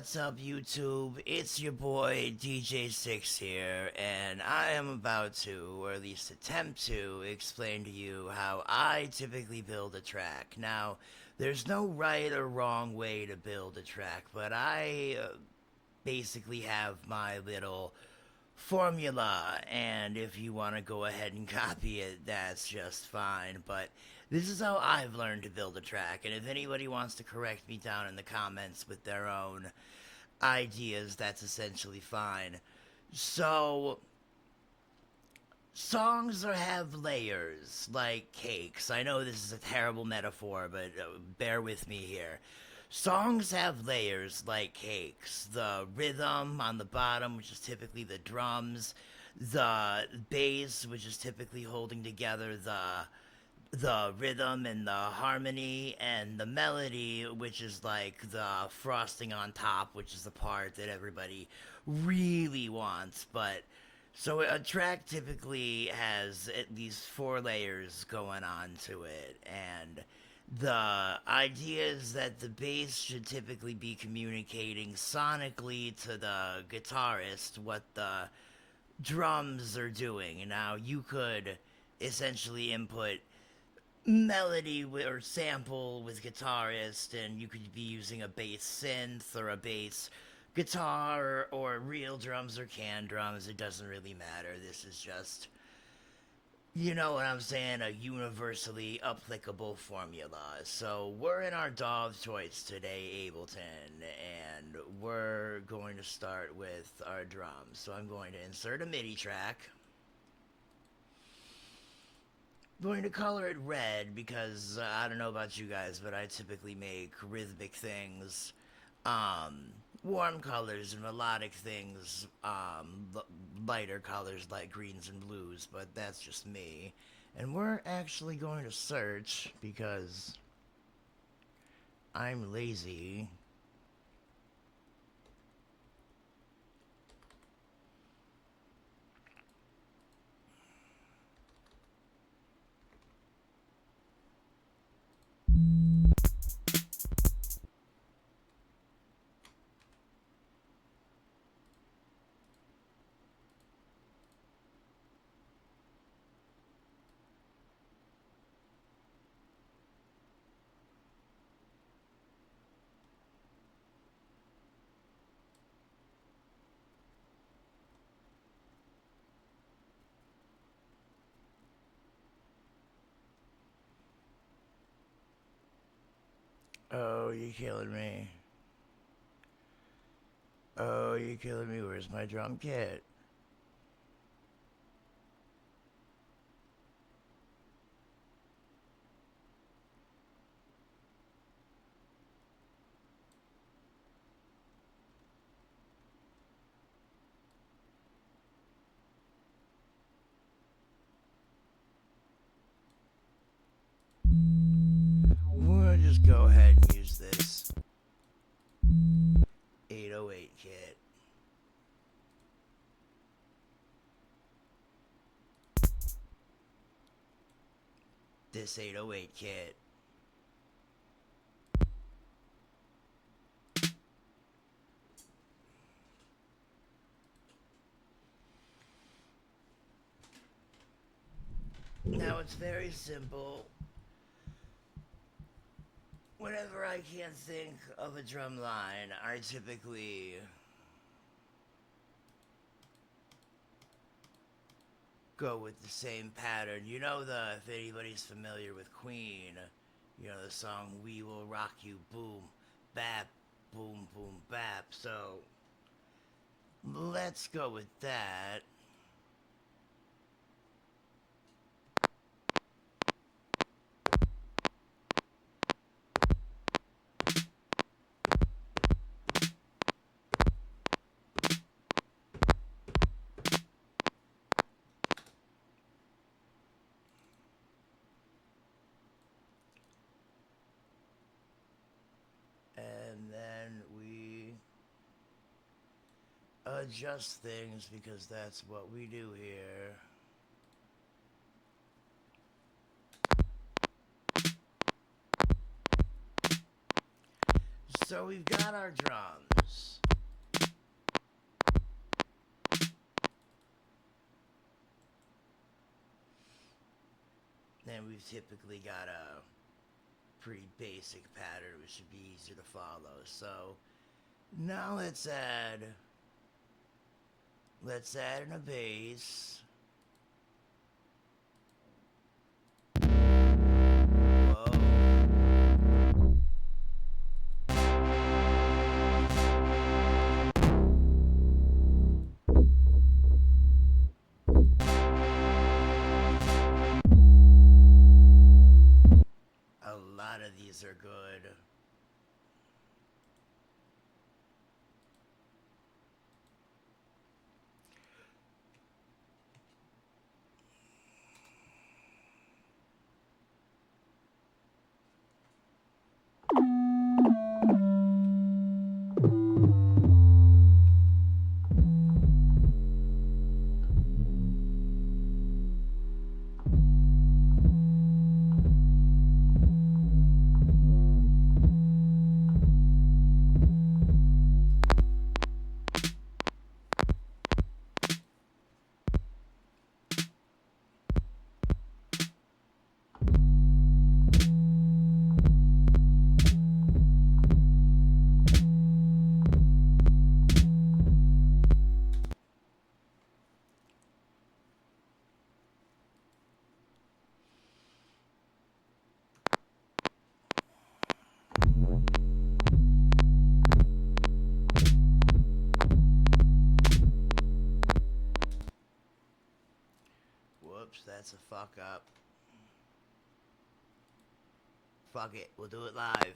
What's up, YouTube? It's your boy DJ6 here, and I am about to, or at least attempt to, explain to you how I typically build a track. Now, there's no right or wrong way to build a track, but I basically have my little formula, and if you want to go ahead and copy it, that's just fine. But this is how I've learned to build a track, and if anybody wants to correct me down in the comments with their own ideas, that's essentially fine. So, songs have layers like cakes. I know this is a terrible metaphor, but bear with me here. Songs have layers like cakes. The rhythm on the bottom, which is typically the drums, the bass, which is typically holding together the rhythm and the harmony, and the melody, which is like the frosting on top, which is the part that everybody really wants. But so a track typically has at least four layers going on to it, and the idea is that the bass should typically be communicating sonically to the guitarist what the drums are doing. Now, you could essentially input melody or sample with guitarist, and you could be using a bass synth or a bass guitar or real drums or canned drums. It doesn't really matter. This is just, you know what I'm saying, a universally applicable formula. So we're in our DAW of choice today, Ableton, and we're going to start with our drums. So I'm going to insert a MIDI track. Going to color it red because I don't know about you guys, but I typically make rhythmic things, warm colors, and melodic things, lighter colors like greens and blues, but that's just me. And we're actually going to search because I'm lazy. Oh, you're killing me. Oh, you're killing me. Where's my drum kit? We're gonna just go ahead and use this 808 kit. This 808 kit. Now it's very simple. Whenever I can't think of a drum line, I typically go with the same pattern. You know, if anybody's familiar with Queen, you know the song "We Will Rock You," boom, bap, boom, boom, bap. So let's go with that. And then we adjust things because that's what we do here. So we've got our drums. Then we've typically got a pretty basic pattern which should be easier to follow. So now let's add in a bass. Whoa. A lot of these are good. Whoops, that's a fuck up. Fuck it, we'll do it live.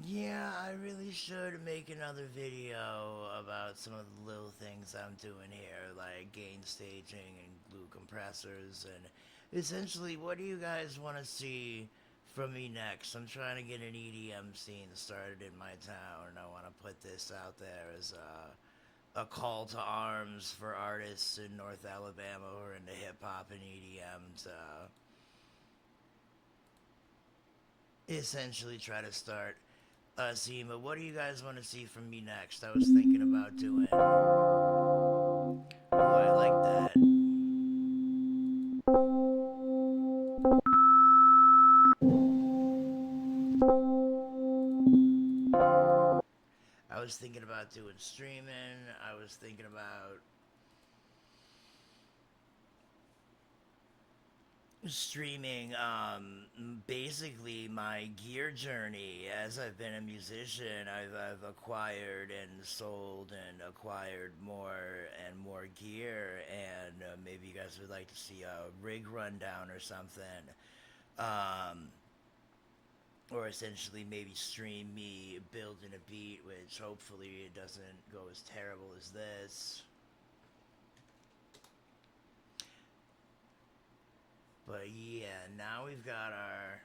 Yeah, I really should make another video about some of the little things I'm doing here, like gain staging and glue compressors, and essentially, what do you guys want to see from me next? I'm trying to get an EDM scene started in my town, and I want to put this out there as a call to arms for artists in North Alabama who are into hip hop and EDM to essentially try to start a scene. But what do you guys want to see from me next? I was thinking about doing. Oh, I like that. I was thinking about doing streaming. I was thinking about streaming basically my gear journey as I've been a musician. I've acquired and sold and acquired more and more gear, and maybe you guys would like to see a rig rundown or something, or essentially maybe stream me building a beat, which hopefully it doesn't go as terrible as this. But yeah, now we've got our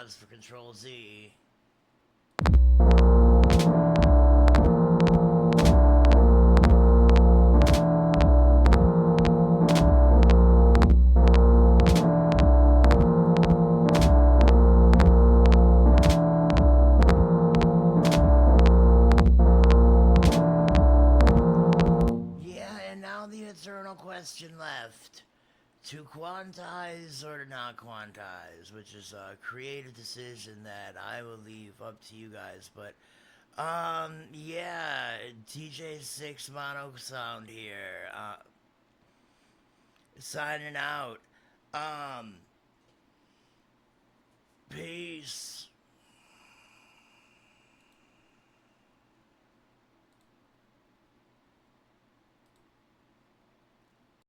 pause for Control Z. Yeah, and now the eternal question left. To quantize or to not quantize, which is a creative decision that I will leave up to you guys. But yeah, TJ6 Mono Sound here, signing out. Um, peace.